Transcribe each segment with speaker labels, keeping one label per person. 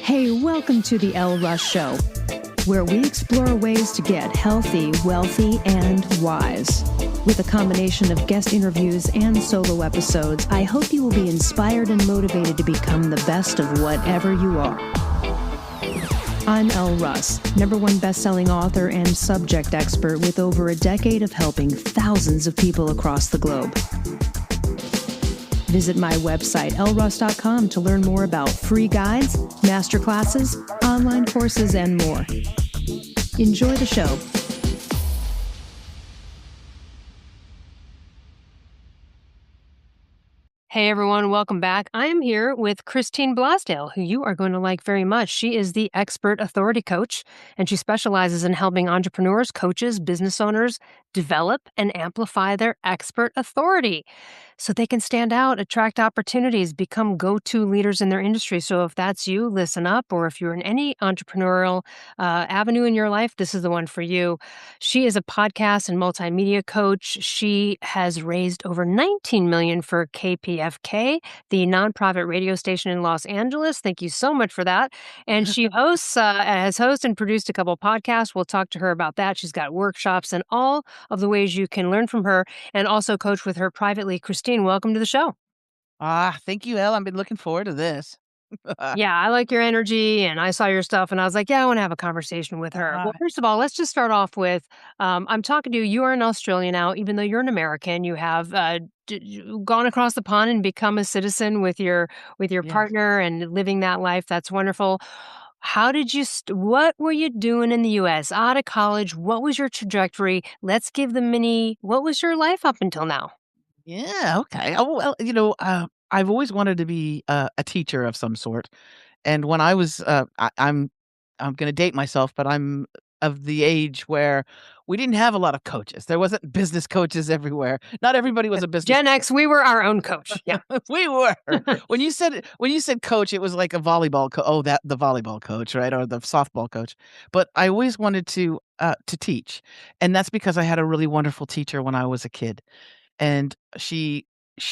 Speaker 1: Hey, welcome to the Elle Russ Show, where we explore ways to get healthy, wealthy, and wise. With a combination of guest interviews and solo episodes, I hope you will be inspired and motivated to become the best of whatever you are. I'm Elle Russ, #1 best-selling author and subject expert with over a decade of helping thousands of people across the globe. Visit my website, elleruss.com, to learn more about free guides, masterclasses, online courses, and more. Enjoy the show. Hey everyone, welcome back. I am here with Christine Blosdale, who you are going to like very much. She is the expert authority coach, and she specializes in helping entrepreneurs, coaches, business owners develop and amplify their expert authority so they can stand out, attract opportunities, become go-to leaders in their industry. So if that's you, listen up. Or if you're in any entrepreneurial avenue in your life, this is the one for you. She is a podcast and multimedia coach. She has raised over $19 million for KPFK, the nonprofit radio station in Los Angeles. Thank you so much for that. And she has hosted and produced a couple of podcasts. We'll talk to her about that. She's got workshops and all of the ways you can learn from her and also coach with her privately. Christine, welcome to the show.
Speaker 2: Thank you, Elle. I've been looking forward to this.
Speaker 1: Yeah, I like your energy, and I saw your stuff, and I was like, yeah, I want to have a conversation with her. Well,
Speaker 2: Uh,
Speaker 1: first of all, let's just start off with, I'm talking to you. You are in Australia now, even though you're an American. You have gone across the pond and become a citizen with your
Speaker 2: yes.
Speaker 1: partner and living that life. That's wonderful. How did you? What were you doing in the U.S. out of college? What was your trajectory? Let's give the mini. What was your life up until now?
Speaker 2: Yeah, okay. Oh, well, I've always wanted to be a teacher of some sort. And when I was, I'm gonna date myself, but I'm of the age where we didn't have a lot of coaches. There wasn't business coaches everywhere. Not everybody was a business
Speaker 1: Gen X, we were our own coach. Yeah.
Speaker 2: We were. When you said coach, it was like a volleyball that the volleyball coach, right? Or the softball coach. But I always wanted to teach. And that's because I had a really wonderful teacher when I was a kid. And she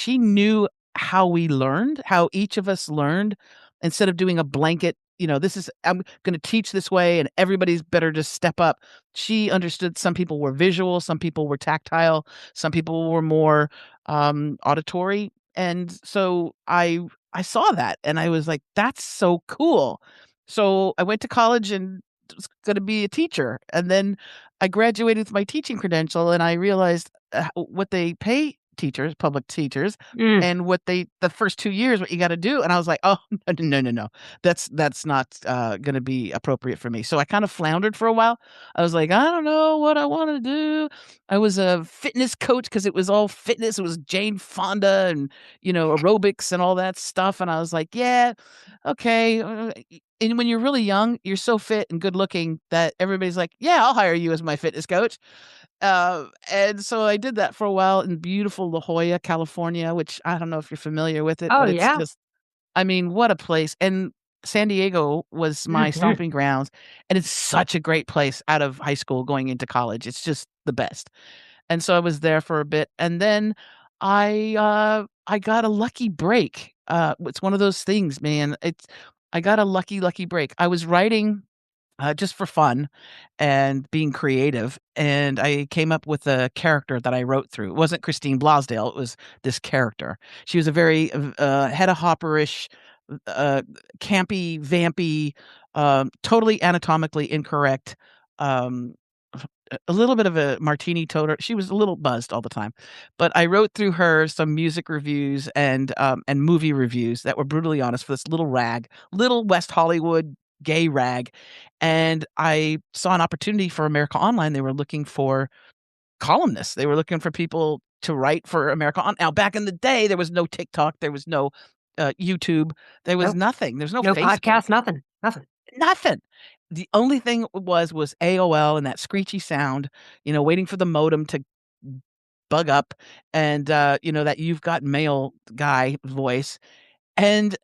Speaker 2: knew how we learned, how each of us learned, instead of doing a blanket, this is I'm gonna teach this way and everybody's better just step up. She understood some people were visual, some people were tactile, some people were more auditory. And so I saw that and I was like, that's so cool. So I went to college and was gonna be a teacher. And then I graduated with my teaching credential and I realized what they pay teachers, public teachers,
Speaker 1: Mm.
Speaker 2: and the first 2 years, what you gotta do, and I was like, "Oh, no, no, no. That's not, gonna be appropriate for me." So I kind of floundered for a while. I was like, "I don't know what I wanna do." I was a fitness coach because it was all fitness. It was Jane Fonda and, aerobics and all that stuff, and I was like, "Yeah, okay." And when you're really young, you're so fit and good looking that everybody's like, "Yeah, I'll hire you as my fitness coach." And so I did that for a while in beautiful La Jolla, California, which I don't know if you're familiar with it,
Speaker 1: Oh,
Speaker 2: but it's
Speaker 1: yeah.
Speaker 2: just I mean, what a place. And San Diego was my
Speaker 1: Mhm.
Speaker 2: stomping grounds, and it's such a great place out of high school going into college. It's just the best. And so I was there for a bit, and then I got a lucky break. It's one of those things, man. I got a lucky break. I was writing just for fun and being creative. And I came up with a character that I wrote through. It wasn't Christine Blosdale. It was this character. She was a very Hedda Hopperish, uh, campy, vampy, totally anatomically incorrect. Um, a little bit of a martini toter. She was a little buzzed all the time, but I wrote through her some music reviews and movie reviews that were brutally honest for this little rag, little West Hollywood gay rag, and I saw an opportunity for America Online. They were looking for columnists. They were looking for people to write for America On. Now, back in the day, there was no TikTok, there was no YouTube, there was
Speaker 1: Nope.
Speaker 2: nothing. There's no
Speaker 1: No
Speaker 2: Facebook.
Speaker 1: podcast, nothing. Nothing.
Speaker 2: Nothing. The only thing was AOL and that screechy sound, waiting for the modem to bug up and, that "You've Got Mail" guy voice, and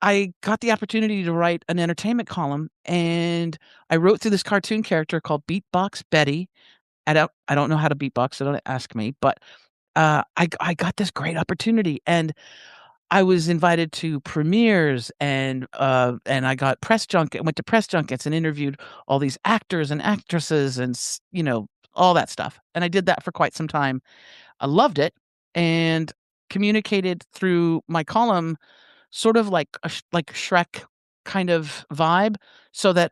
Speaker 2: I got the opportunity to write an entertainment column, and I wrote through this cartoon character called Beatbox Betty. I don't know how to beatbox, so don't ask me, but, I got this great opportunity, and I was invited to premieres and I got went to press junkets and interviewed all these actors and actresses and all that stuff. And I did that for quite some time. I loved it and communicated through my column sort of like like Shrek kind of vibe so that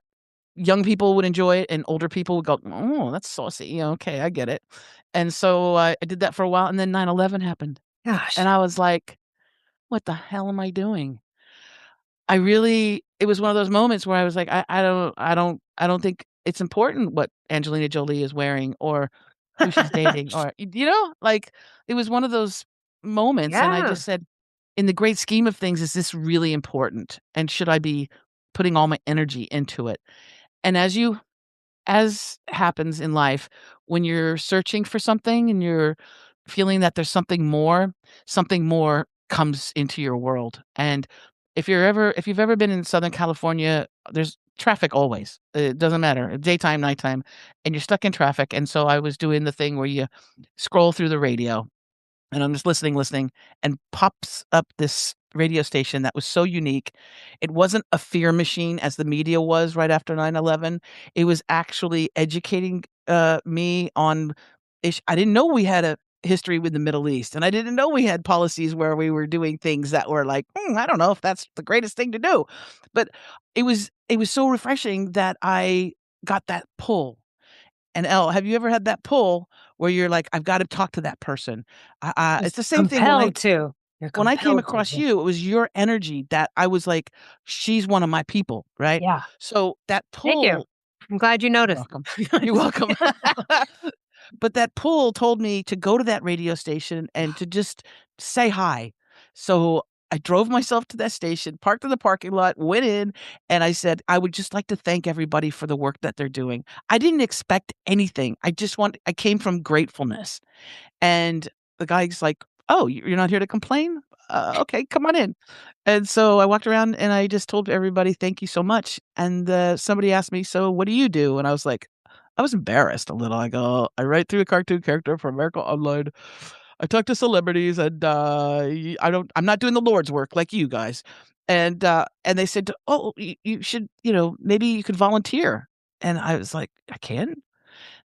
Speaker 2: young people would enjoy it and older people would go, "Oh, that's saucy. Yeah, okay, I get it." And so I did that for a while and then 9/11 happened. And
Speaker 1: Gosh.
Speaker 2: I was like, "What the hell am I doing?" I really it was one of those moments where I was like, I don't think it's important what Angelina Jolie is wearing or who she's dating or like, it was one of those moments, and I
Speaker 1: Yeah.
Speaker 2: just said, "In the great scheme of things, is this really important? And should I be putting all my energy into it?" And as happens in life, when you're searching for something and you're feeling that there's something more comes into your world. And if you've ever been in Southern California, there's traffic always. It doesn't matter, daytime, nighttime, and you're stuck in traffic. And so I was doing the thing where you scroll through the radio and I'm just listening, and pops up this radio station that was so unique. It wasn't a fear machine as the media was right after 9/11. It was actually educating, me on I didn't know we had a history with the Middle East, and I didn't know we had policies where we were doing things that were like, I don't know if that's the greatest thing to do." But it was so refreshing that I got that pull. And Elle, have you ever had that pull where you're like, "I've gotta talk to that person?" It's
Speaker 1: Just
Speaker 2: the same thing
Speaker 1: compelled to. You're
Speaker 2: when I came
Speaker 1: compelled to.
Speaker 2: across you, it was your energy that I was like, "She's one of my people," right?
Speaker 1: Yeah.
Speaker 2: So that
Speaker 1: Thank you.
Speaker 2: pull
Speaker 1: I'm glad you
Speaker 2: You're
Speaker 1: noticed.
Speaker 2: welcome. You're welcome. But that pull told me to go to that radio station and to just say hi. So I drove myself to that station, parked in the parking lot, went in, and I said, "I would just like to thank everybody for the work that they're doing." I didn't expect anything. I came from gratefulness. And the guy's like, "Oh, you're not here to complain? Okay, come on in." And so I walked around and I just told everybody, "Thank you so much." And, somebody asked me, "So what do you do?" And I was embarrassed a little. I go, "I write through a cartoon character for America Online. I talk to celebrities and, I'm not doing the Lord's work like you guys." And they said, "Oh, you should, maybe you could volunteer." And I was like, "I can?"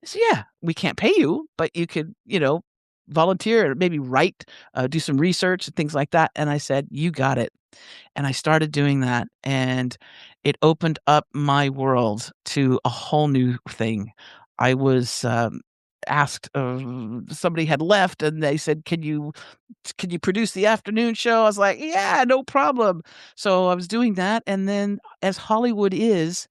Speaker 2: So, yeah, we can't pay you, but you could, volunteer or maybe write, do some research and things like that. And I said, "You got it." And I started doing that, and it opened up my world to a whole new thing. I was asked, somebody had left and they said, can you produce the afternoon show?" I was like, "Yeah, no problem." So I was doing that. And then, as Hollywood is,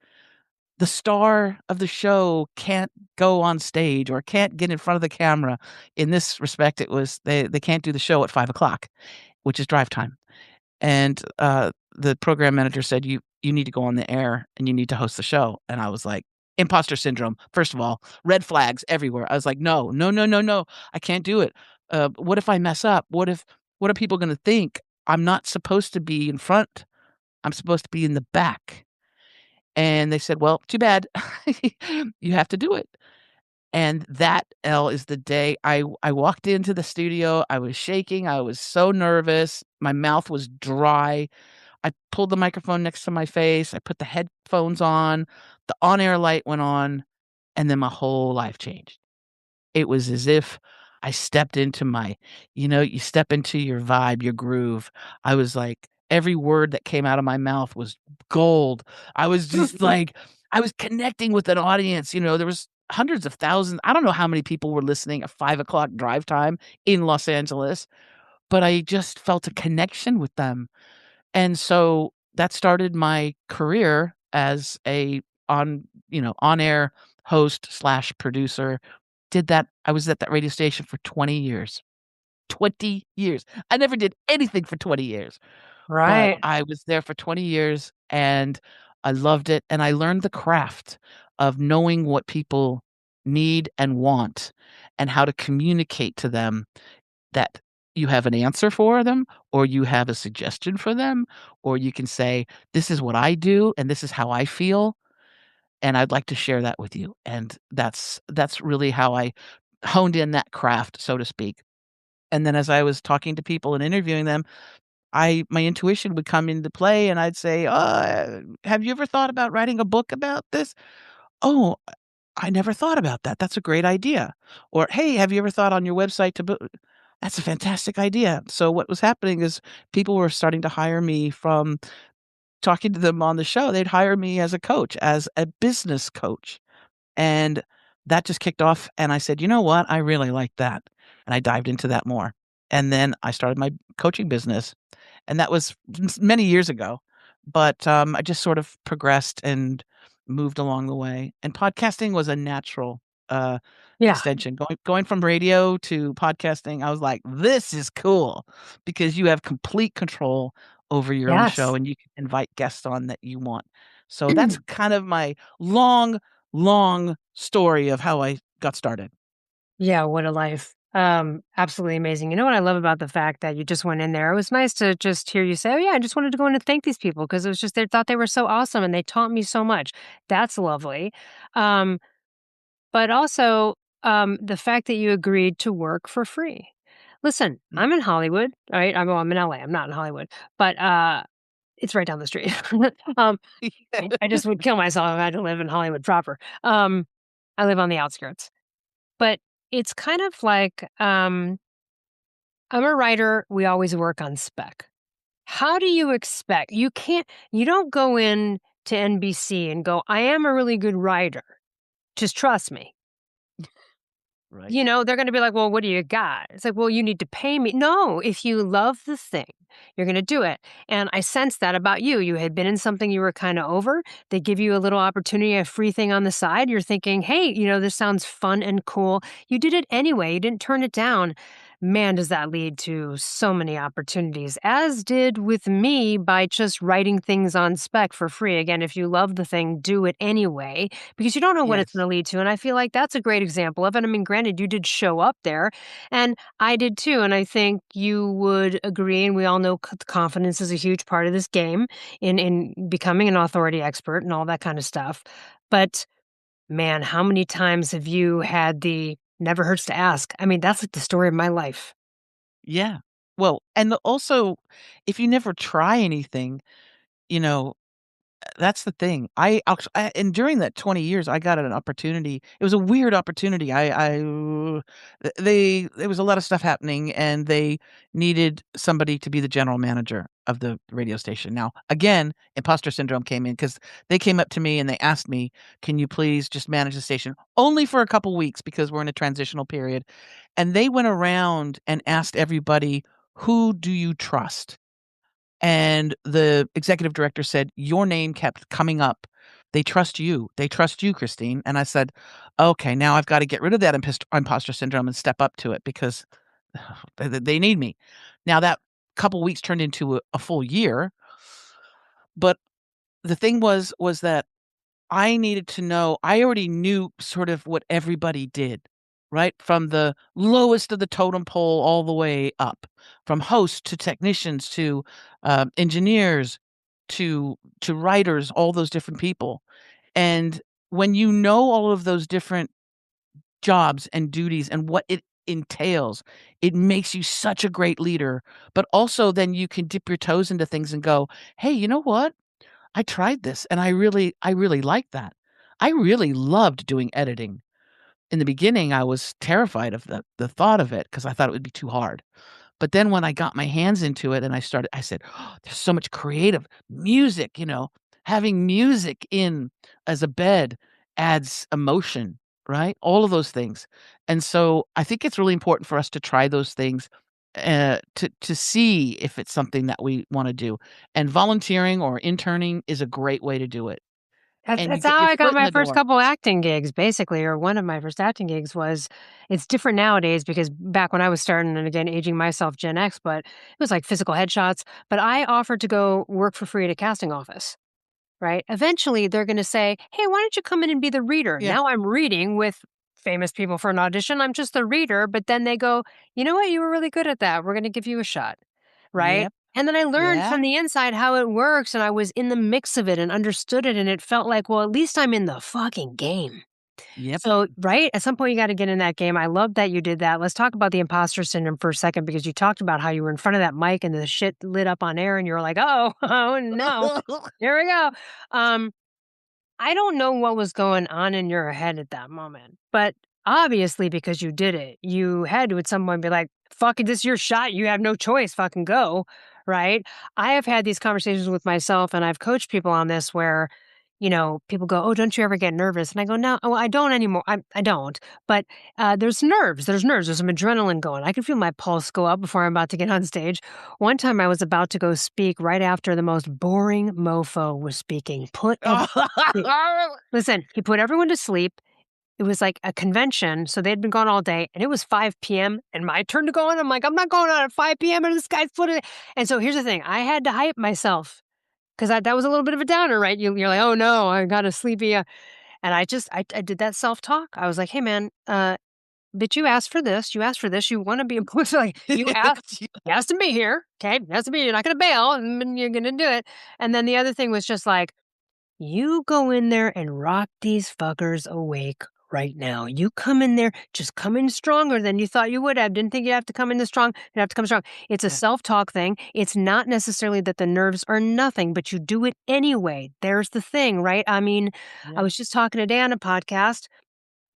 Speaker 2: the star of the show can't go on stage or can't get in front of the camera. In this respect, it was they can't do the show at 5 o'clock, which is drive time. And, the program manager said, "You need to go on the air and you need to host the show." And I was like, imposter syndrome, first of all, red flags everywhere. I was like, "No, no, no, no, no, I can't do it. What if I mess up? What are people gonna think? I'm not supposed to be in front. I'm supposed to be in the back." And they said, "Well, too bad. You have to do it." And that, L, is the day I walked into the studio, I was shaking, I was so nervous, my mouth was dry. I pulled the microphone next to my face, I put the headphones on, the on-air light went on, and then my whole life changed. It was as if I stepped into you step into your vibe, your groove. I was like, every word that came out of my mouth was gold. I was just like, I was connecting with an audience. There was hundreds of thousands. I don't know how many people were listening at 5 o'clock drive time in Los Angeles, but I just felt a connection with them. And so that started my career as on air host slash producer. Did that I was at that radio station for 20 years. 20 years. I never did anything for 20 years, but
Speaker 1: Right.
Speaker 2: I was there for 20 years, and I loved it, and I learned the craft of knowing what people need and want, and how to communicate to them that you have an answer for them, or you have a suggestion for them, or you can say, "This is what I do, and this is how I feel, and I'd like to share that with you." And that's really how I honed in that craft, so to speak. And then as I was talking to people and interviewing them, I my intuition would come into play, and I'd say, have you ever thought about writing a book about this?" "Oh, I never thought about that. That's a great idea." Or, "Hey, have you ever thought on your website to put" "That's a fantastic idea." So what was happening is people were starting to hire me from talking to them on the show. They'd hire me as a coach, as a business coach. And that just kicked off, and I said, "You know what? I really like that." And I dived into that more. And then I started my coaching business, and that was many years ago. But, I just sort of progressed and moved along the way, and podcasting was a natural, uh,
Speaker 1: Yeah.
Speaker 2: extension. Going from radio to podcasting, I was like, "This is cool," because you have complete control over your own show,
Speaker 1: Yes.
Speaker 2: and you can invite guests on that you want. So that's kind of my long, long story of how I got started.
Speaker 1: Yeah, what a life. Absolutely amazing. You know what I love about the fact that you just went in there? It was nice to just hear you say, "Oh yeah, I just wanted to go in and thank these people because it was just they thought they were so awesome and they taught me so much." That's lovely. Um, but also the fact that you agreed to work for free. Listen,
Speaker 2: Mm.
Speaker 1: I'm in Hollywood, right? I'm in LA. I'm not in Hollywood, but it's right down the street. um, I just would kill myself if I had to live in Hollywood proper. I live on the outskirts. But it's kind of like, I'm a writer, we always work on spec. How do you expect you don't go in to NBC and go, "I am a really good writer. Just trust me."
Speaker 2: Right.
Speaker 1: You know, they're gonna be like, "Well, what do you got?" It's like, "Well, you need to pay me." No, if you love the thing, you're gonna do it. And I sensed that about you. You had been in something you were kinda over. They give you a little opportunity, a free thing on the side. You're thinking, "Hey, this sounds fun and cool." You did it anyway. You didn't turn it down. Man, does that lead to so many opportunities, as did with me by just writing things on spec for free. Again, if you love the thing, do it anyway because you don't know what it's
Speaker 2: Yes.
Speaker 1: gonna lead to, and I feel like that's a great example of it. I mean, granted, you did show up there, and I did too, and I think you would agree, and we all know confidence is a huge part of this game in becoming an authority expert and all that kind of stuff. But, man, how many times have you had the "never hurts to ask"? I mean, that's like the story of my life.
Speaker 2: Yeah. Well, and also, if you never try anything, you know, that's the thing. And during that 20 years, I got an opportunity. It was a weird opportunity. There was a lot of stuff happening, and they needed somebody to be the general manager of the radio station. Now, again, imposter syndrome came in because they came up to me and they asked me, "Can you please just manage the station only for a couple weeks because we're in a transitional period?" And they went around and asked everybody, "Who do you trust?" And the executive director said, "Your name kept coming up. They trust you. They trust you, Christine." And I said, "Okay, now I've got to get rid of that imposter syndrome and step up to it because they need me." Now that couple weeks turned into a full year, but the thing was that I needed to know I already knew sort of what everybody did, right? From the lowest of the totem pole all the way up, from hosts to technicians to, engineers to writers, all those different people. And when you know all of those different jobs and duties and what it entails, it makes you such a great leader, but also then you can dip your toes into things and go, "Hey, you know what? I tried this and I really like that." I really loved doing editing. In the beginning, I was terrified of the thought of it because I thought it would be too hard. But then when I got my hands into it and I said, "Oh, there's so much creative music, having music in as a bed adds emotion, right? All of those things." And so I think it's really important for us to try those things to see if it's something that we want to do. And volunteering or interning is a great way to do it.
Speaker 1: That's
Speaker 2: And you
Speaker 1: that's
Speaker 2: get
Speaker 1: how
Speaker 2: your
Speaker 1: I got
Speaker 2: foot in
Speaker 1: my
Speaker 2: the
Speaker 1: first
Speaker 2: door.
Speaker 1: couple acting gigs, basically, or one of my first acting gigs was it's different nowadays because back when I was starting, and again, aging myself, Gen X, but it was like physical headshots. But I offered to go work for free at a casting office, right? Eventually, they're going to say, "Hey, why don't you come in and be the reader?"
Speaker 2: Yeah.
Speaker 1: Now I'm reading with famous people for an audition. I'm just the reader, but then they go, "You know what? You were really good at that. We're going to give you a shot." Right?
Speaker 2: Yep.
Speaker 1: And then I learned
Speaker 2: Yeah.
Speaker 1: from the inside how it works, and I was in the mix of it and understood it, and it felt like, well, at least I'm in the fucking game.
Speaker 2: Yep.
Speaker 1: So, right, at some point, you gotta get in that game. I love that you did that. Let's talk about the imposter syndrome for a second because you talked about how you were in front of that mic and the shit lit up on air and you were like, "Oh, oh, no. Here we go." Um I don't know what was going on in your head at that moment, but obviously because you did it, you had to at some point be like, "Fuck it, this is your shot. You have no choice. Fucking go." Right? I have had these conversations with myself and I've coached people on this where, people go, "Oh, don't you ever get nervous?" And I go, "No, well, I don't anymore. I don't." But there's nerves. There's nerves. There's some adrenaline going. I can feel my pulse go up before I'm about to get on stage. One time I was about to go speak right after the most boring mofo was speaking. He Listen, he put everyone to sleep. It was like a convention, so they'd been gone all day, and it was 5 p.m., and my turn to go on. I'm like, "I'm not going on at 5 p.m., and this guy's putting it." And so here's the thing, I had to hype myself 'cause that was a little bit of a downer, right? You're like, "Oh, no, I got a sleepy," and I did that self-talk. I was like, "Hey, man, bitch, you asked for this. You asked for this. You wanna be like, you asked to be here, okay? You asked to be You're not gonna bail, and you're gonna do it." And then the other thing was just like, you go in there and rock these fuckers awake right now. You come in there, just come in stronger than you thought you would have. Didn't think you'd have to come in this strong. You have to come strong. It's a
Speaker 2: Yeah,
Speaker 1: self talk thing. It's not necessarily that the nerves are nothing, but you do it anyway. There's the thing, right? I mean, I
Speaker 2: yeah,
Speaker 1: was just talking to Dan on a podcast.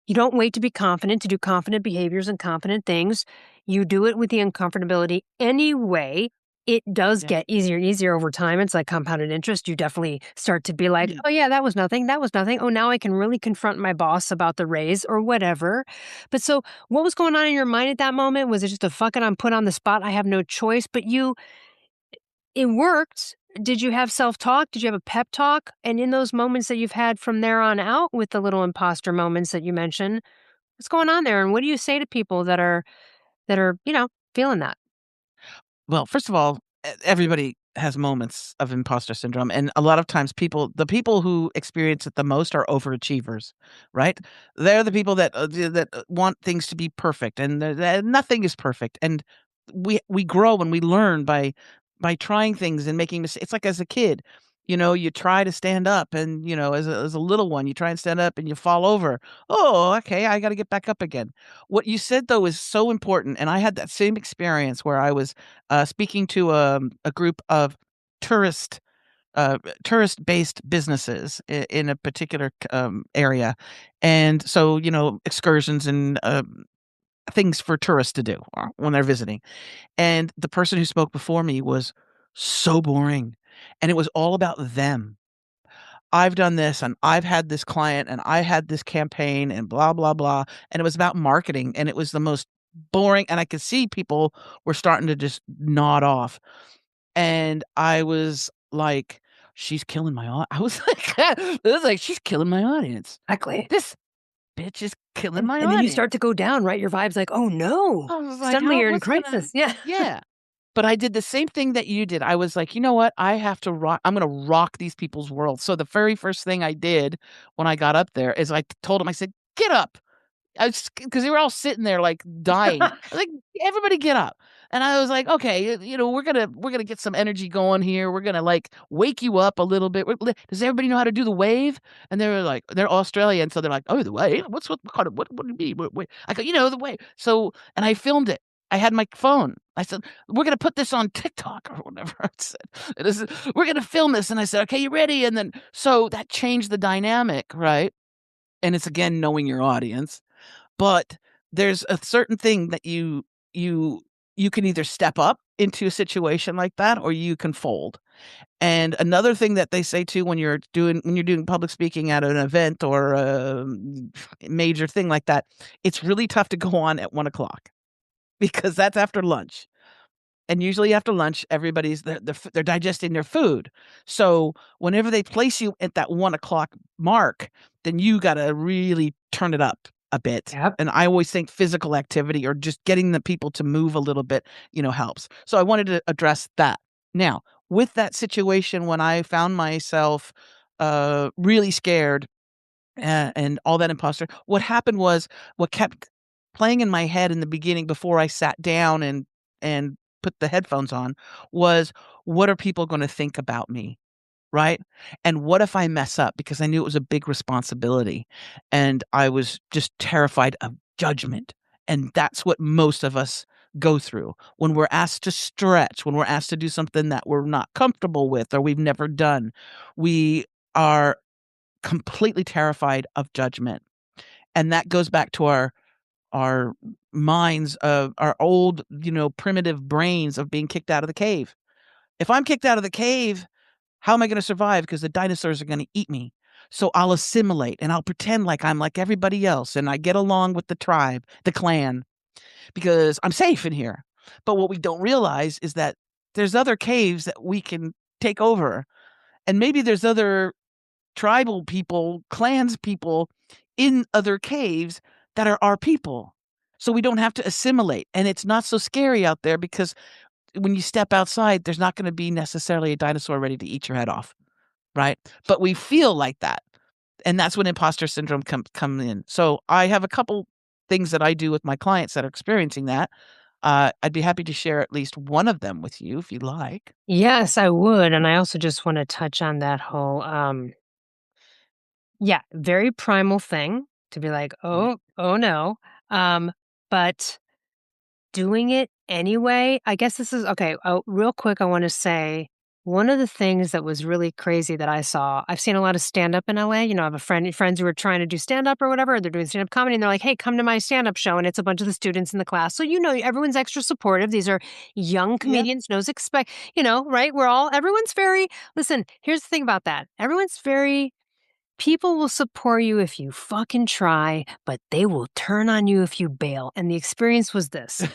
Speaker 1: You don't wait to be confident to do confident behaviors and confident things. You do it with the uncomfortability anyway. It does
Speaker 2: yeah,
Speaker 1: get easier and easier over time. It's like compounded interest. You definitely start to be like,
Speaker 2: yeah.
Speaker 1: oh, yeah, that was nothing. That was nothing. Oh, now I can really confront my boss about the raise or whatever. But so, what was going on in your mind at that moment? Was it just a fucking I'm put on the spot? I have no choice. But it worked. Did you have self talk? Did you have a pep talk? And in those moments that you've had from there on out with the little imposter moments that you mentioned, what's going on there, and what do you say to people that are feeling that?
Speaker 2: Well, first of all, everybody has moments of imposter syndrome, and a lot of times the people who experience it the most are overachievers, right? They're the people that want things to be perfect, and nothing is perfect, and we grow and we learn by trying things and making mistakes. It's like as a kid, you try to stand up, and as a little one, you try and stand up and you fall over. Oh, okay, I got to get back up again. What you said though is so important, and I had that same experience where I was speaking to a group of tourist tourist-based businesses in a particular area, and so excursions and things for tourists to do when they're visiting. And the person who spoke before me was so boring, and it was all about them. I've done this and I've had this client and I had this campaign and blah, blah, blah. And it was about marketing and it was the most boring. And I could see people were starting to just nod off. And I was like, she's killing my I was like, I was like, she's killing my audience.
Speaker 1: Exactly.
Speaker 2: This bitch is killing my
Speaker 1: And then you
Speaker 2: audience.
Speaker 1: start to go down, right? Your vibe's like, "Oh, no."
Speaker 2: I was like,
Speaker 1: Suddenly
Speaker 2: how
Speaker 1: you're in
Speaker 2: what's gonna
Speaker 1: crisis. Yeah.
Speaker 2: yeah. But I did the same thing that you did. I was like, "You know what? I'm gonna rock these people's world." So the very first thing I did when I got up there is I told them, I said, "Get up." Because they were all sitting there, like, dying. I was like, "Everybody get up." And I was like, "Okay, we're gonna get some energy going here. We're gonna, like, wake you up a little bit. Does everybody know how to do the wave?" And they were like they're Australian, so they're like, "Oh, the wave? What kind of what do you mean? What I go, "The wave." So and I filmed it. I had my phone. I said, "We're gonna put this on TikTok," or whatever I said. It is "We're gonna film this." And I said, "Okay, you ready?" And then so that changed the dynamic, right? And it's again knowing your audience. But there's a certain thing that you you can either step up into a situation like that or you can fold. And another thing that they say too when you're doing public speaking at an event or a major thing like that, it's really tough to go on at 1 o'clock because that's after lunch. And usually after lunch, everybody's they're digesting their food. So whenever they place you at that 1 o'clock mark, then you gotta really turn it up a bit.
Speaker 1: Yep.
Speaker 2: And I always think physical activity or just getting the people to move a little bit, helps. So I wanted to address that. Now, with that situation when I found myself really scared and all that imposter. What happened was what kept playing in my head in the beginning before I sat down and put the headphones on was, "What are people gonna think about me?" right? And what if I mess up? Because I knew it was a big responsibility, and I was just terrified of judgment, and that's what most of us go through when we're asked to stretch, when we're asked to do something that we're not comfortable with or we've never done. We are completely terrified of judgment, and that goes back to our minds of our old, primitive brains of being kicked out of the cave. If I'm kicked out of the cave, how am I gonna survive? Because the dinosaurs are gonna eat me. So I'll assimilate and I'll pretend like I'm like everybody else and I get along with the tribe, the clan, because I'm safe in here. But what we don't realize is that there's other caves that we can take over. And maybe there's other tribal people, clans people in other caves that are our people. So we don't have to assimilate. And it's not so scary out there because when you step outside, there's not gonna be necessarily a dinosaur ready to eat your head off, right? But we feel like that, and that's when imposter syndrome come in. So I have a couple things that I do with my clients that are experiencing that. I'd be happy to share at least one of them with you if you'd like.
Speaker 1: Yes, I would, and I also just wanna touch on that whole, yeah, very primal thing to be like,
Speaker 2: Right.
Speaker 1: "Oh, oh, no," um, but doing it anyway, I guess this is okay, oh, real quick, I wanna say, one of the things that was really crazy that I saw I've seen a lot of stand-up in LA, I have a friends who are trying to do stand-up or whatever, they're doing stand-up comedy, and they're like, "Hey, come to my stand-up show," and it's a bunch of the students in the class, so, everyone's extra supportive, these are young
Speaker 2: Yeah.
Speaker 1: comedians, knows expect right? Everyone's very listen, here's the thing about that, everyone's very people will support you if you fucking try, but they will turn on you if you bail. And the experience was this.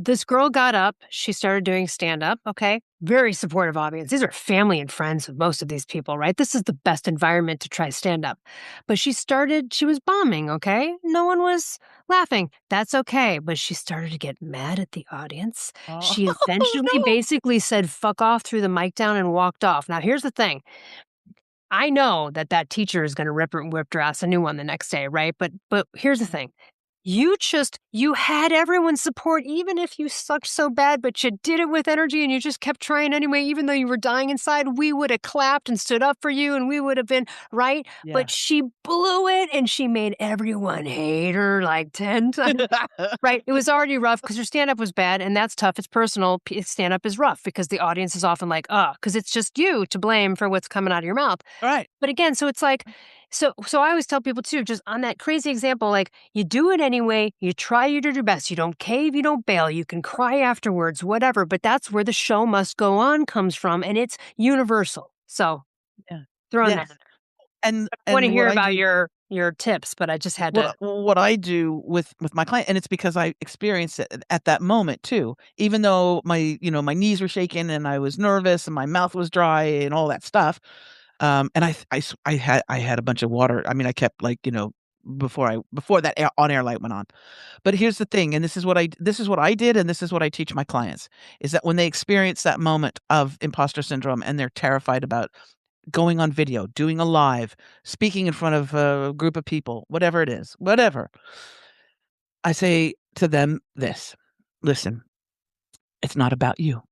Speaker 1: This girl got up. She started doing stand up. Okay. Very supportive audience. These are family and friends of most of these people, right? This is the best environment to try stand up. But she was bombing. Okay. No one was laughing. That's okay. But she started to get mad at the audience.
Speaker 2: Oh,
Speaker 1: She eventually
Speaker 2: no.
Speaker 1: basically said, fuck off, threw the mic down, and walked off. Now, here's the thing I know that that teacher is gonna rip her and whip her ass a new one the next day, right? But here's the thing. You had everyone's support even if you sucked so bad, but you did it with energy and you just kept trying anyway, even though you were dying inside, we would have clapped and stood up for you and we would have been right.
Speaker 2: Yeah.
Speaker 1: But she blew it and she made everyone hate her like 10 times. Right, it was already rough because her stand-up was bad, and that's tough, it's personal, stand-up is rough because the audience is often like, because it's just you to blame for what's coming out of your mouth.
Speaker 2: Right.
Speaker 1: But again, so it's like so I always tell people too, just on that crazy example, like, you do it anyway, you try you do your best, you don't cave, you don't bail, you can cry afterwards, whatever, but that's where the show must go on comes from, and it's universal. So,
Speaker 2: Yeah.
Speaker 1: throwing that
Speaker 2: Yes.
Speaker 1: in there.
Speaker 2: And
Speaker 1: I wanna
Speaker 2: what
Speaker 1: hear
Speaker 2: I
Speaker 1: about
Speaker 2: do
Speaker 1: your tips, but I just had to
Speaker 2: what I do with my client, and it's because I experienced it at that moment too, even though my knees were shaking and I was nervous and my mouth was dry and all that stuff. And I had a bunch of water. I mean, I kept like, before that on air light went on. But here's the thing, and this is what I did, and this is what I teach my clients, is that when they experience that moment of imposter syndrome and they're terrified about going on video, doing a live, speaking in front of a group of people, whatever it is, whatever, I say to them this: "Listen, it's not about you.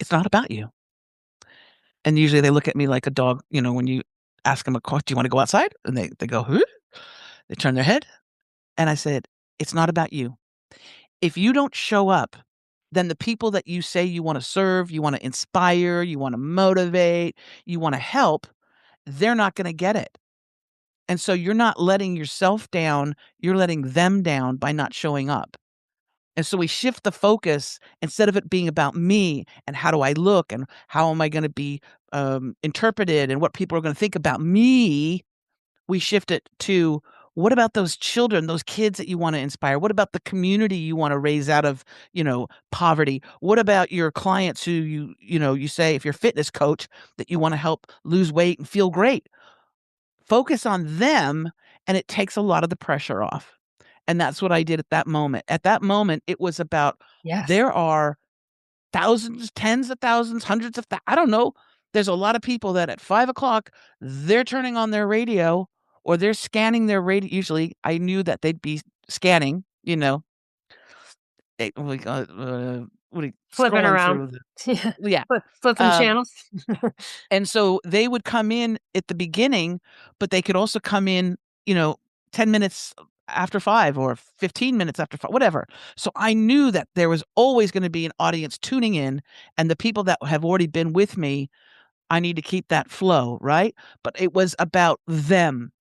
Speaker 2: It's not about you." And usually they look at me like a dog, when you ask them "Do you wanna go outside?" And they go, "Huh?" They turn their head, and I said, "It's not about you. If you don't show up, then the people that you say you wanna serve, you wanna inspire, you wanna motivate, you wanna help, they're not gonna get it. And so you're not letting yourself down, you're letting them down by not showing up." And so we shift the focus instead of it being about me and how do I look and how am I gonna be, interpreted and what people are gonna think about me, we shift it to what about those children, those kids that you wanna inspire? What about the community you wanna raise out of, poverty? What about your clients who you say if you're a fitness coach that you wanna help lose weight and feel great? Focus on them, and it takes a lot of the pressure off. And that's what I did at that moment. At that moment, it was about
Speaker 1: yes.
Speaker 2: there are thousands, tens of thousands, hundreds of I don't know. There's a lot of people that at 5 o'clock, they're turning on their radio or they're scanning their radio. Usually, I knew that they'd be scanning, they like, what are you
Speaker 1: Flipping
Speaker 2: scrolling
Speaker 1: around.
Speaker 2: through the
Speaker 1: Yeah.
Speaker 2: yeah.
Speaker 1: Flipping
Speaker 2: Um,
Speaker 1: channels.
Speaker 2: and so they would come in at the beginning, but they could also come in, you know, 10 minutes after 5 or 15 minutes after 5, whatever. So I knew that there was always gonna be an audience tuning in, and the people that have already been with me, I need to keep that flow, right? But it was about them.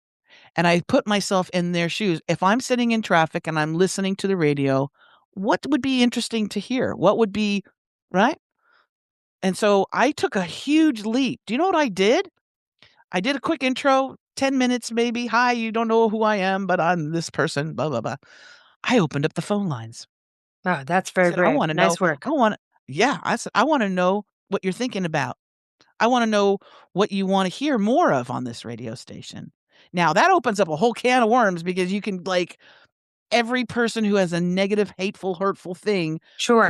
Speaker 2: And I put myself in their shoes. If I'm sitting in traffic and I'm listening to the radio, what would be interesting to hear? What would be right? And so I took a huge leap. Do you know what I did? I did a quick intro, 10 minutes maybe. Hi, you don't know who I am, but I'm this person, blah, blah, blah. I opened up the phone lines.
Speaker 1: Oh, that's
Speaker 2: I
Speaker 1: very
Speaker 2: said, I
Speaker 1: brave.
Speaker 2: want to know,
Speaker 1: Nice work.
Speaker 2: I want, yeah, I said, I want to know what you're thinking about. I want to know what you want to hear more of on this radio station. Now that opens up a whole can of worms because you can like every person who has a negative, hateful, hurtful thing
Speaker 1: Sure.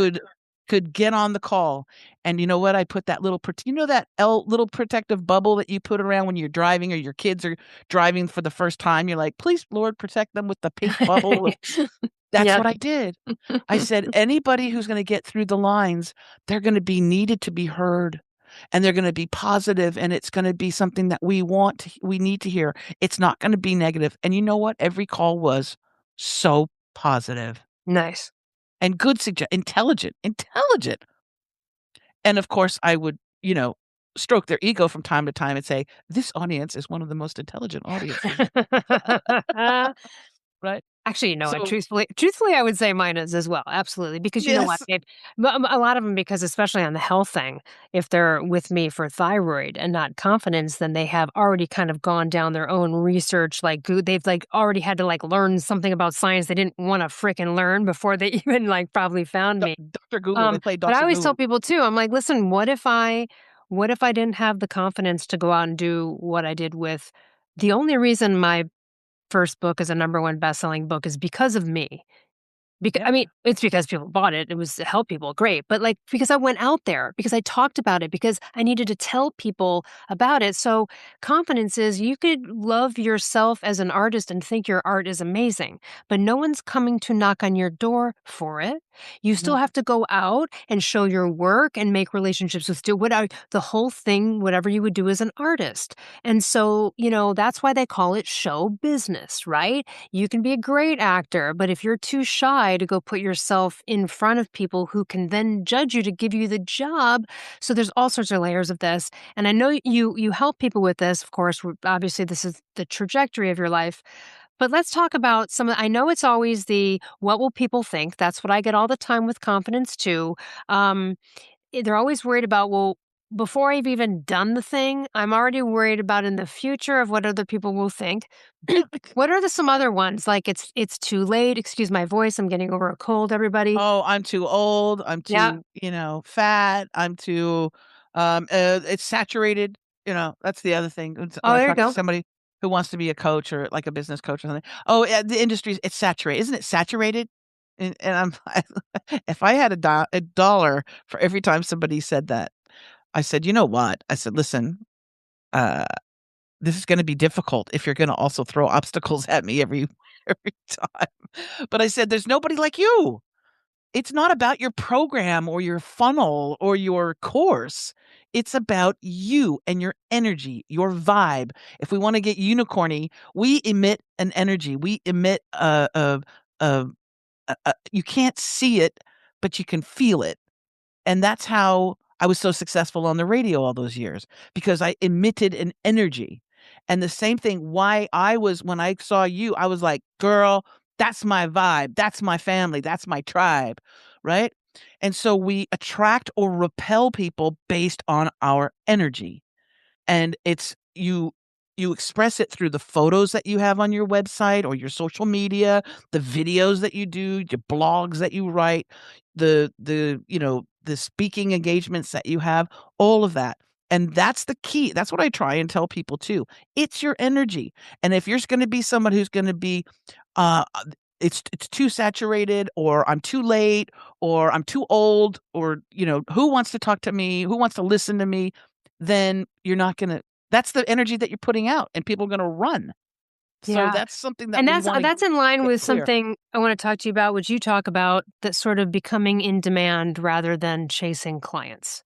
Speaker 2: could get on the call. And you know what? I put that little you know that little protective bubble that you put around when you're driving or your kids are driving for the first time. You're like, please, Lord, protect them with the pink bubble. That's
Speaker 1: Yep.
Speaker 2: what I did. I said, anybody who's going to get through the lines, they're going to be needed to be heard. And they're going to be positive, and it's going to be something that we need to hear. It's not going to be negative. And you know what? Every call was so positive
Speaker 1: Nice.
Speaker 2: and good intelligent. And of course, I would, stroke their ego from time to time and say, this audience is one of the most intelligent audiences, right?
Speaker 1: Actually, you know what?
Speaker 2: So,
Speaker 1: Truthfully, I would say mine is as well. Absolutely, because you know what?
Speaker 2: yes.
Speaker 1: A lot of them, because especially on the health thing, if they're with me for thyroid and not confidence, then they have already kind of gone down their own research. Like they've like already had to like learn something about science they didn't want to fricking learn before they even like probably found me.
Speaker 2: Dr. Google, they play
Speaker 1: But I
Speaker 2: Dr.
Speaker 1: always tell
Speaker 2: Google.
Speaker 1: people too. I'm like, listen, what if I didn't have the confidence to go out and do what I did with the only reason my first book is a number 1 best-selling book is because of me. I
Speaker 2: Yeah.
Speaker 1: mean, it's because people bought it. It was to help people, great. But like because I went out there, because I talked about it, because I needed to tell people about it. So confidence is you could love yourself as an artist and think your art is amazing, but no one's coming to knock on your door for it. You still
Speaker 2: No.
Speaker 1: have to go out and show your work and make relationships with do what I, the whole thing, whatever you would do as an artist. And so, that's why they call it show business, right? You can be a great actor, but if you're too shy to go put yourself in front of people who can then judge you to give you the job, so there's all sorts of layers of this. And I know you help people with this, of course. Obviously, this is the trajectory of your life. But let's talk about I know it's always the what will people think? That's what I get all the time with confidence too. Um, they're always worried about, well, before I've even done the thing, I'm already worried about in the future of what other people will think. What are some other ones? Like it's too late. Excuse my voice. I'm getting over a cold, everybody.
Speaker 2: Oh, I'm too old, I'm
Speaker 1: Yeah.
Speaker 2: too, fat, I'm too, it's saturated, that's the other thing. When
Speaker 1: Oh,
Speaker 2: I
Speaker 1: there you
Speaker 2: talk to
Speaker 1: go.
Speaker 2: somebody who wants to be a coach or like a business coach or something, "Oh, yeah, the industry's it's saturated. Isn't it saturated?" And I'm if I had a dollar for every time somebody said that, I said, "You know what?" I said, "Listen, uh, this is gonna be difficult if you're gonna also throw obstacles at me every every time." But I said, "There's nobody like you." It's not about your program or your funnel or your course. It's about you and your energy, your vibe. If we wanna get unicorny, we emit an energy. We emit a you can't see it, but you can feel it. And that's how I was so successful on the radio all those years, because I emitted an energy. And the same thing why I was when I saw you, I was like, "Girl, that's my vibe. That's my family. That's my tribe." Right? And so we attract or repel people based on our energy. And it's you express it through the photos that you have on your website or your social media, the videos that you do, your blogs that you write, the speaking engagements that you have, all of that. And that's the key. That's what I try and tell people too. It's your energy. And if you're going to be someone who's going to be it's too saturated, or I'm too late, or I'm too old, or who wants to talk to me, who wants to listen to me, then you're not going to that's the energy that you're putting out, and people are going to run. So
Speaker 1: Yeah.
Speaker 2: that's something that
Speaker 1: And
Speaker 2: we
Speaker 1: that's
Speaker 2: wanna
Speaker 1: that's in line
Speaker 2: get
Speaker 1: with
Speaker 2: clear.
Speaker 1: something I wanna talk to you about, which you talk about, that's sort of becoming in demand rather than chasing clients,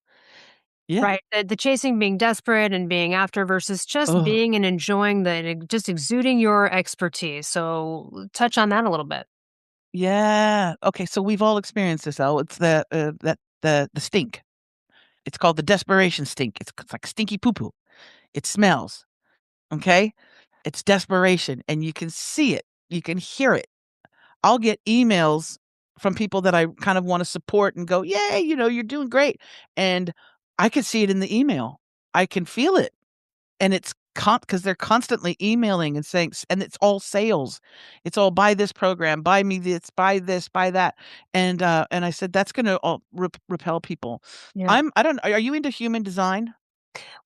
Speaker 2: Yeah.
Speaker 1: right? The chasing being desperate and being after versus just
Speaker 2: Oh,
Speaker 1: being and enjoying just exuding your expertise. So, touch on that a little bit.
Speaker 2: yeah. Okay, so we've all experienced this, Elle. It's the stink. It's called the desperation stink. It's like stinky poo poo. It smells, okay? It's desperation, and you can see it. You can hear it. I'll get emails from people that I kind of wanna support and go, "Yay, you're doing great." And I can see it in the email. I can feel it. And it's because 'cause they're constantly emailing and saying and it's all sales. It's all, "Buy this program, buy me this, buy that." And I said, "That's gonna all repel people."
Speaker 1: Yeah.
Speaker 2: I don't are you into human design?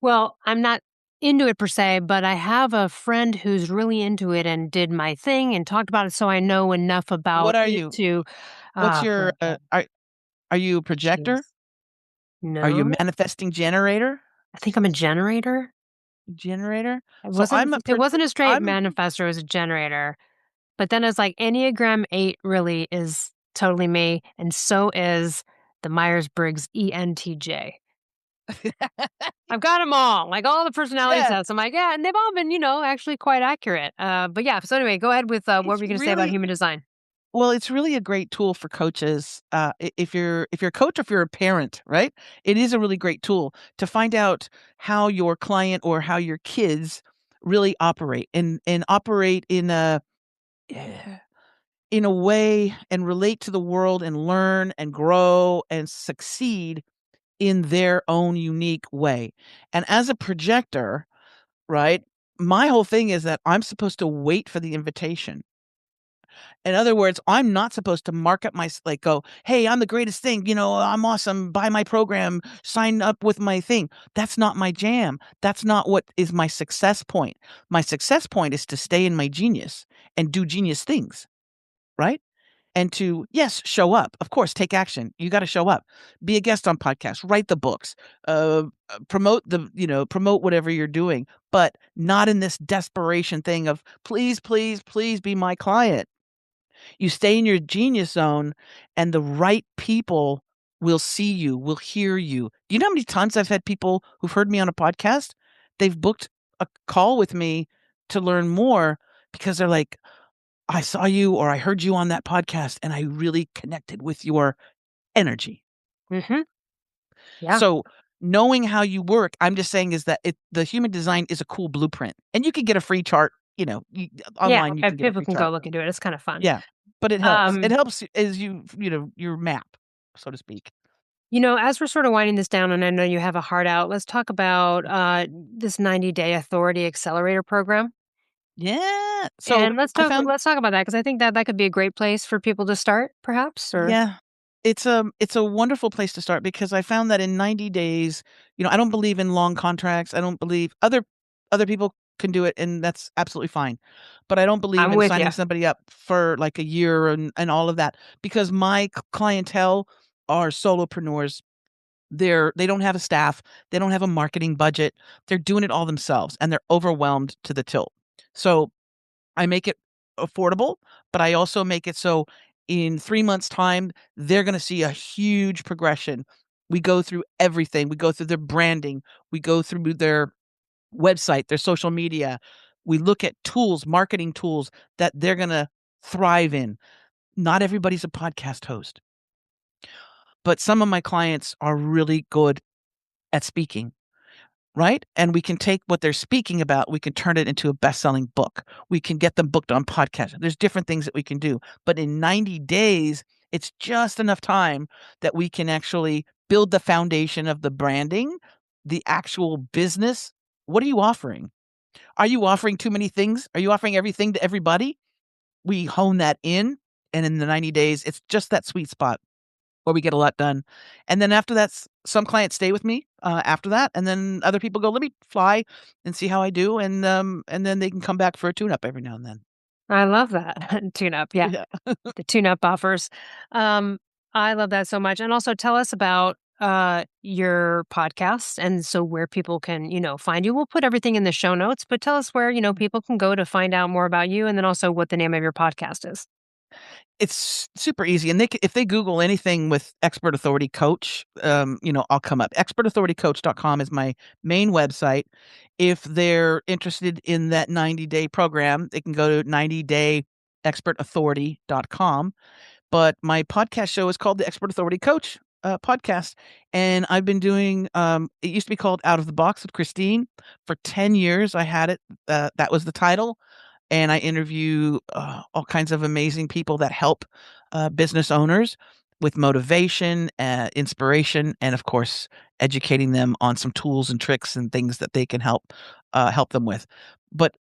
Speaker 1: Well, I'm not into it per se, but I have a friend who's really into it and did my thing and talked about it, so I know enough about
Speaker 2: What are
Speaker 1: it
Speaker 2: you?
Speaker 1: to,
Speaker 2: What's
Speaker 1: for
Speaker 2: your, are you a projector?
Speaker 1: jeez.
Speaker 2: Are you a
Speaker 1: No?
Speaker 2: manifesting generator?
Speaker 1: I think I'm a generator?
Speaker 2: Generator?
Speaker 1: It
Speaker 2: So
Speaker 1: wasn't it wasn't a straight
Speaker 2: I'm
Speaker 1: manifestor, it was a generator. But then it's like Enneagram 8 really is totally me, and so is the Myers-Briggs ENTJ. I've got them all, like all the personality
Speaker 2: yes,
Speaker 1: tests. I'm like, yeah, and they've all been, actually quite accurate. But yeah, so anyway, go ahead with what
Speaker 2: it's
Speaker 1: were you going to say about
Speaker 2: really
Speaker 1: human design?
Speaker 2: well, it's really a great tool for coaches. If you're a coach or if you're a parent, right? It is a really great tool to find out how your client or how your kids really operate and operate eh, in a way and relate to the world and learn and grow and succeed in their own unique way. And as a projector, right? My whole thing is that I'm supposed to wait for the invitation. In other words, I'm not supposed to mark up like go, "Hey, I'm the greatest thing, I'm awesome, buy my program, sign up with my thing." That's not my jam. That's not what is my success point. My success point is to stay in my genius and do genius things, right? And to, yes, show up. Of course, take action. You gotta show up. Be a guest on podcasts, write the books, promote whatever you're doing, but not in this desperation thing of, "Please, please, please be my client." You stay in your genius zone, and the right people will see you, will hear you. Do you know how many times I've had people who've heard me on a podcast? They've booked a call with me to learn more because they're like, "I saw you or I heard you on that podcast, and I really connected with your energy."
Speaker 1: Mhm. Yeah.
Speaker 2: So, knowing how you work, I'm just saying is that the human design is a cool blueprint, and you can get a free chart,
Speaker 1: Yeah,
Speaker 2: online, you can get a
Speaker 1: people
Speaker 2: free
Speaker 1: can go
Speaker 2: chart.
Speaker 1: look into it. It's kind of fun.
Speaker 2: Yeah, but it helps. It
Speaker 1: Um,
Speaker 2: helps as your map, so to speak.
Speaker 1: as we're sort of winding this down and I know you have a heart out, let's talk about this 90-day authority accelerator program.
Speaker 2: Yeah, so
Speaker 1: And
Speaker 2: I found
Speaker 1: let's talk about that because I think that could be a great place for people to start, perhaps. Or
Speaker 2: yeah, it's a wonderful place to start because I found that in 90 days, I don't believe in long contracts. I don't believe other people can do it, and that's absolutely fine. But I don't believe
Speaker 1: I'm
Speaker 2: in
Speaker 1: with you.
Speaker 2: signing somebody up for like a year and all of that because my clientele are solopreneurs. They don't have a staff, they don't have a marketing budget. They're doing it all themselves and they're overwhelmed to the tilt. So I make it affordable, but I also make it so in 3 months' time, they're gonna see a huge progression. We go through everything. We go through their branding. We go through their website, their social media. We look at tools, marketing tools that they're gonna thrive in. Not everybody's a podcast host, but some of my clients are really good at speaking. Right? And we can take what they're speaking about, we can turn it into a best-selling book. We can get them booked on podcasts. There's different things that we can do. But in 90 days, it's just enough time that we can actually build the foundation of the branding, the actual business. What are you offering? Are you offering too many things? Are you offering everything to everybody? We hone that in, and in the 90 days, it's just that sweet spot where we get a lot done. And then after that, some clients stay with me after that, and then other people go, "Let me fly and see how I do," and then they can come back for a tune-up every now and then.
Speaker 1: I love that. Tune up. Yeah.
Speaker 2: Yeah.
Speaker 1: The tune up offers. Um, I love that so much. And also tell us about your podcast and so where people can, find you. We'll put everything in the show notes, but tell us where, people can go to find out more about you and then also what the name of your podcast is.
Speaker 2: It's super easy, and if they Google anything with Expert Authority Coach, I'll come up. expertauthoritycoach.com is my main website. If they're interested in that 90-day program, they can go to 90dayexpertauthority.com. But my podcast show is called the Expert Authority Coach podcast, and I've been doing. It used to be called Out of the Box with Christine. For 10 years, I had it. That was the title. And I interview all kinds of amazing people that help business owners with motivation, inspiration, and of course, educating them on some tools and tricks and things that they can help them with. But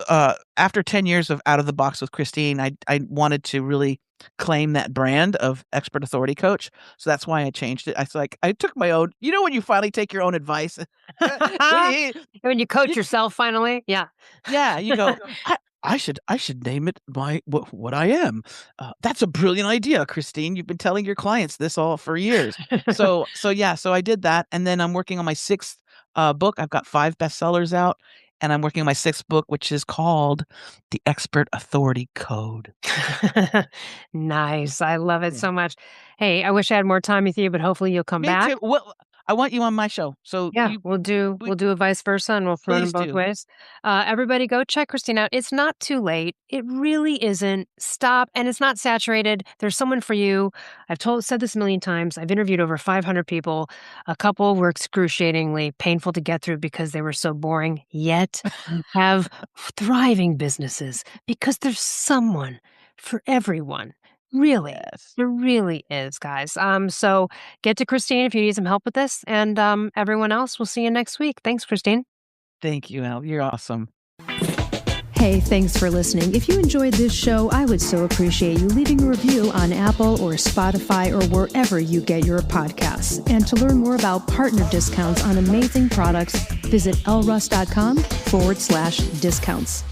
Speaker 2: after 10 years of Out of the Box with Christine, I wanted to really claim that brand of Expert Authority Coach. So that's why I changed it. I took my own, when you finally take your own advice, when you,
Speaker 1: When you coach
Speaker 2: you
Speaker 1: yourself finally. Yeah.
Speaker 2: yeah, you go, I should name it what I am. That's a brilliant idea, Christine. You've been telling your clients this all for years. So I did that, and then I'm working on my sixth book. I've got 5 bestsellers out, and I'm working on my 6th book, which is called The Expert Authority Code.
Speaker 1: Nice. I love it
Speaker 2: Yeah.
Speaker 1: so much. Hey, I wish I had more time with you, but hopefully you'll come
Speaker 2: Me
Speaker 1: back.
Speaker 2: too. Well, I want you on my show, so
Speaker 1: Yeah, we'll do
Speaker 2: we
Speaker 1: we'll do a vice versa, and we'll promote them
Speaker 2: please
Speaker 1: both
Speaker 2: do.
Speaker 1: ways. Everybody go check Christine out. It's not too late. It really isn't. Stop, and it's not saturated. There's someone for you. Said this a million times. I've interviewed over 500 people. A couple were excruciatingly painful to get through because they were so boring, yet have thriving businesses because there's someone for everyone. Really.
Speaker 2: Yes.
Speaker 1: There really is, guys. So get to Christine if you need some help with this, and everyone else, we'll see you next week. Thanks, Christine.
Speaker 2: Thank you, Al. You're awesome.
Speaker 3: Hey, thanks for listening. If you enjoyed this show, I would so appreciate you leaving a review on Apple or Spotify or wherever you get your podcasts. And to learn more about partner discounts on amazing products, visit elruss.com/discounts.